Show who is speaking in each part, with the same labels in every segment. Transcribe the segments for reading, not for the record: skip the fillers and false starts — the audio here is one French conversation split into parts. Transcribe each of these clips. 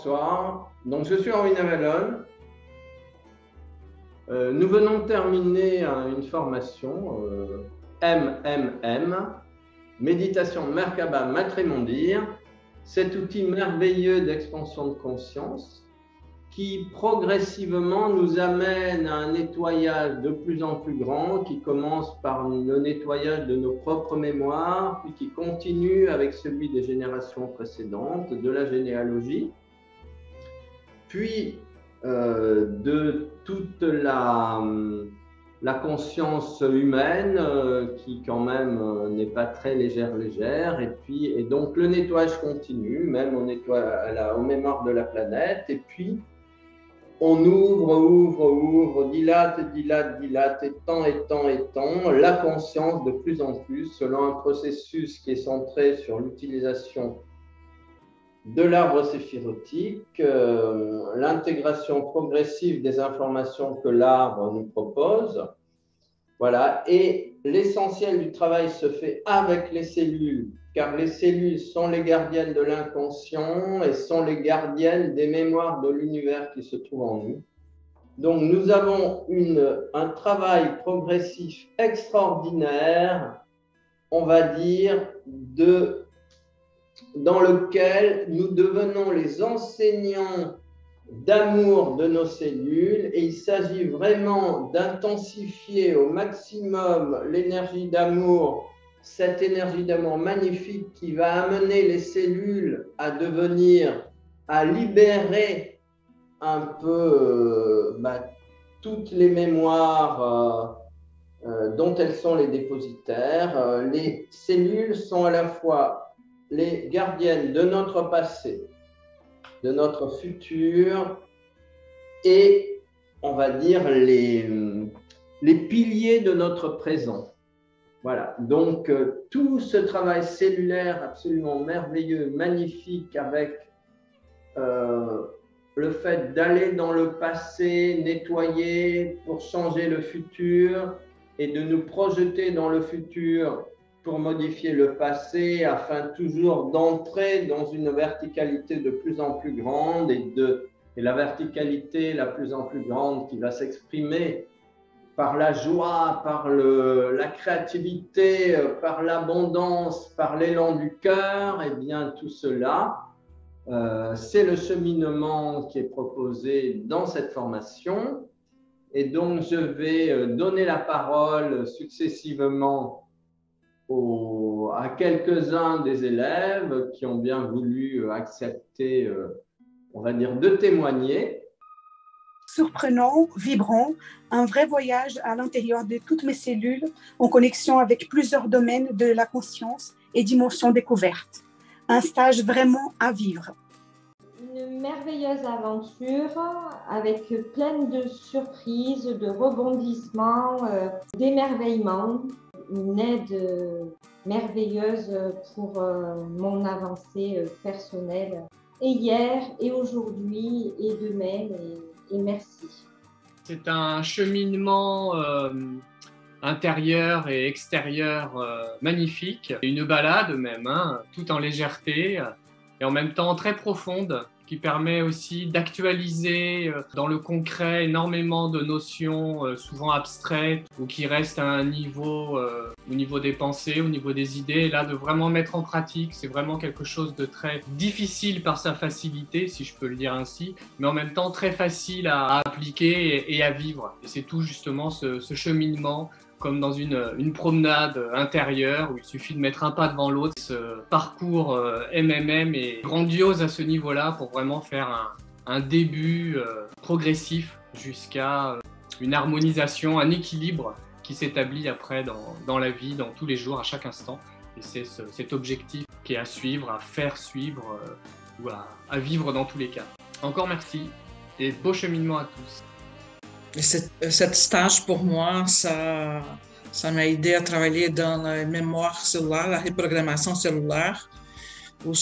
Speaker 1: Bonsoir. Donc, je suis Henri Navalone. Nous venons de terminer une formation MMM, Méditation Merkaba Matrémondir, cet outil merveilleux d'expansion de conscience qui progressivement nous amène à un nettoyage de plus en plus grand, qui commence par le nettoyage de nos propres mémoires, puis qui continue avec celui des générations précédentes, de la généalogie, puis de toute la conscience humaine qui quand même n'est pas très légère, et donc le nettoyage continue, même on nettoie aux mémoires de la planète, et puis on ouvre, dilate, étend la conscience de plus en plus selon un processus qui est centré sur l'utilisation de l'arbre séphirotique, l'intégration progressive des informations que l'arbre nous propose. Voilà, et l'essentiel du travail se fait avec les cellules, car les cellules sont les gardiennes de l'inconscient et sont les gardiennes des mémoires de l'univers qui se trouve en nous. Donc nous avons un travail progressif extraordinaire, on va dire, dans lequel nous devenons les enseignants d'amour de nos cellules, et il s'agit vraiment d'intensifier au maximum l'énergie d'amour, cette énergie d'amour magnifique qui va amener les cellules à libérer un peu toutes les mémoires dont elles sont les dépositaires. Les cellules sont à la fois les gardiennes de notre passé, de notre futur, et on va dire les piliers de notre présent. Voilà, donc tout ce travail cellulaire absolument merveilleux, magnifique, avec le fait d'aller dans le passé, nettoyer pour changer le futur, et de nous projeter dans le futur pour modifier le passé, afin toujours d'entrer dans une verticalité de plus en plus grande, et la verticalité la plus en plus grande qui va s'exprimer par la joie, par la créativité, par l'abondance, par l'élan du cœur. Et bien tout cela, c'est le cheminement qui est proposé dans cette formation. Et donc je vais donner la parole successivement à quelques-uns des élèves qui ont bien voulu accepter, on va dire, de témoigner.
Speaker 2: Surprenant, vibrant, un vrai voyage à l'intérieur de toutes mes cellules, en connexion avec plusieurs domaines de la conscience et dimensions découvertes. Un stage vraiment à vivre.
Speaker 3: Une merveilleuse aventure avec plein de surprises, de rebondissements, d'émerveillements. Une aide merveilleuse pour mon avancée personnelle, et hier, et aujourd'hui, et demain, et merci.
Speaker 4: C'est un cheminement intérieur et extérieur magnifique, une balade même, tout en légèreté et en même temps très profonde, qui permet aussi d'actualiser dans le concret énormément de notions souvent abstraites ou qui restent à un niveau, au niveau des pensées, au niveau des idées, et là de vraiment mettre en pratique. C'est vraiment quelque chose de très difficile par sa facilité, si je peux le dire ainsi, mais en même temps très facile à appliquer et à vivre. Et c'est tout justement ce cheminement, comme dans une promenade intérieure où il suffit de mettre un pas devant l'autre. Ce parcours MMM est grandiose à ce niveau-là pour vraiment faire un début progressif jusqu'à une harmonisation, un équilibre qui s'établit après dans la vie, dans tous les jours, à chaque instant. Et c'est cet objectif qui est à suivre, à faire suivre ou à vivre dans tous les cas. Encore merci et beau cheminement à tous.
Speaker 5: Cet stage, pour moi, ça m'a aidé à travailler dans la mémoire cellulaire, la reprogrammation cellulaire, où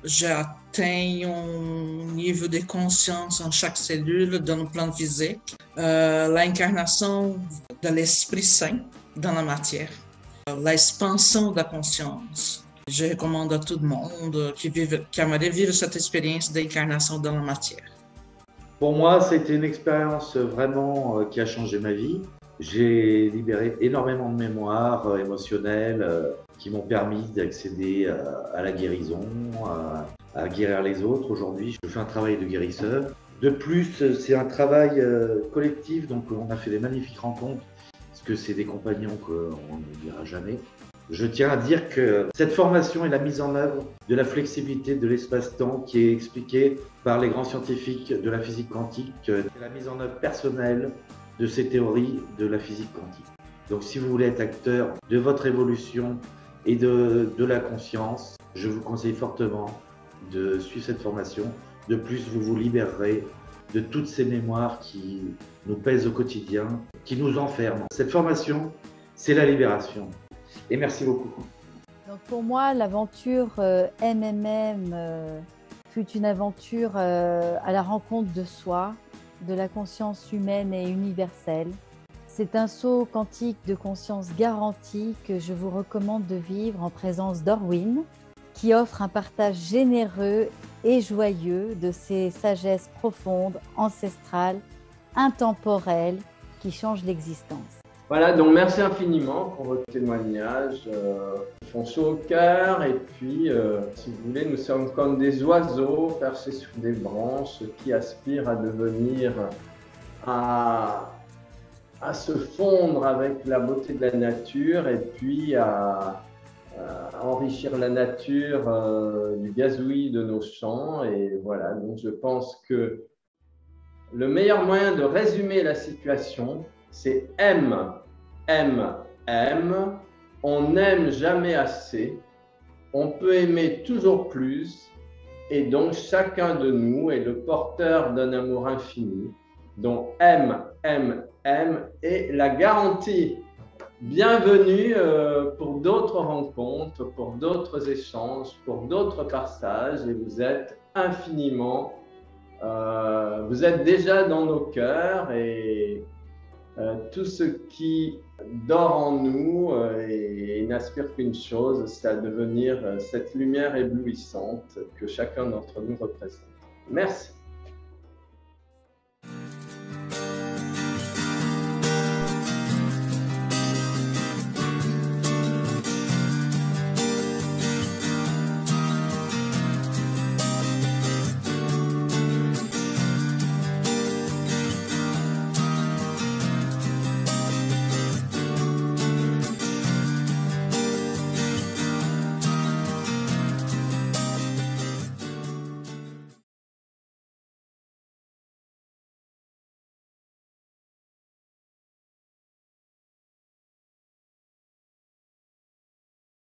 Speaker 5: j'atteins un niveau de conscience en chaque cellule dans le plan physique, l'incarnation de l'Esprit Saint dans la matière, l'expansion de la conscience, Je recommande à tout le monde qui aimerait vivre cette expérience d'incarnation dans la matière.
Speaker 6: Pour moi, c'était une expérience vraiment qui a changé ma vie. J'ai libéré énormément de mémoires émotionnelles qui m'ont permis d'accéder à la guérison, à guérir les autres. Aujourd'hui, je fais un travail de guérisseur. De plus, c'est un travail collectif, donc on a fait des magnifiques rencontres, parce que c'est des compagnons qu'on ne dira jamais. Je tiens à dire que cette formation est la mise en œuvre de la flexibilité de l'espace-temps qui est expliquée par les grands scientifiques de la physique quantique, la mise en œuvre personnelle de ces théories de la physique quantique. Donc si vous voulez être acteur de votre évolution et de la conscience, je vous conseille fortement de suivre cette formation. De plus, vous vous libérerez de toutes ces mémoires qui nous pèsent au quotidien, qui nous enferment. Cette formation, c'est la libération. Et merci beaucoup.
Speaker 7: Donc pour moi, l'aventure MMM fut une aventure à la rencontre de soi, de la conscience humaine et universelle. C'est un saut quantique de conscience garanti que je vous recommande de vivre en présence d'Orwin, qui offre un partage généreux et joyeux de ses sagesses profondes, ancestrales, intemporelles, qui changent l'existence.
Speaker 1: Voilà, donc merci infiniment pour votre témoignage. Ils font chaud au cœur et puis, si vous voulez, nous sommes comme des oiseaux perchés sur des branches qui aspirent à devenir, à se fondre avec la beauté de la nature et puis à enrichir la nature du gazouillis de nos champs. Et voilà, donc je pense que le meilleur moyen de résumer la situation, c'est M. On n'aime jamais assez, on peut aimer toujours plus, et donc chacun de nous est le porteur d'un amour infini. Donc M est la garantie. Bienvenue pour d'autres rencontres, pour d'autres échanges, pour d'autres passages, et vous êtes infiniment, vous êtes déjà dans nos cœurs, et tout ce qui dort en nous et n'aspire qu'une chose, c'est à devenir cette lumière éblouissante que chacun d'entre nous représente. Merci.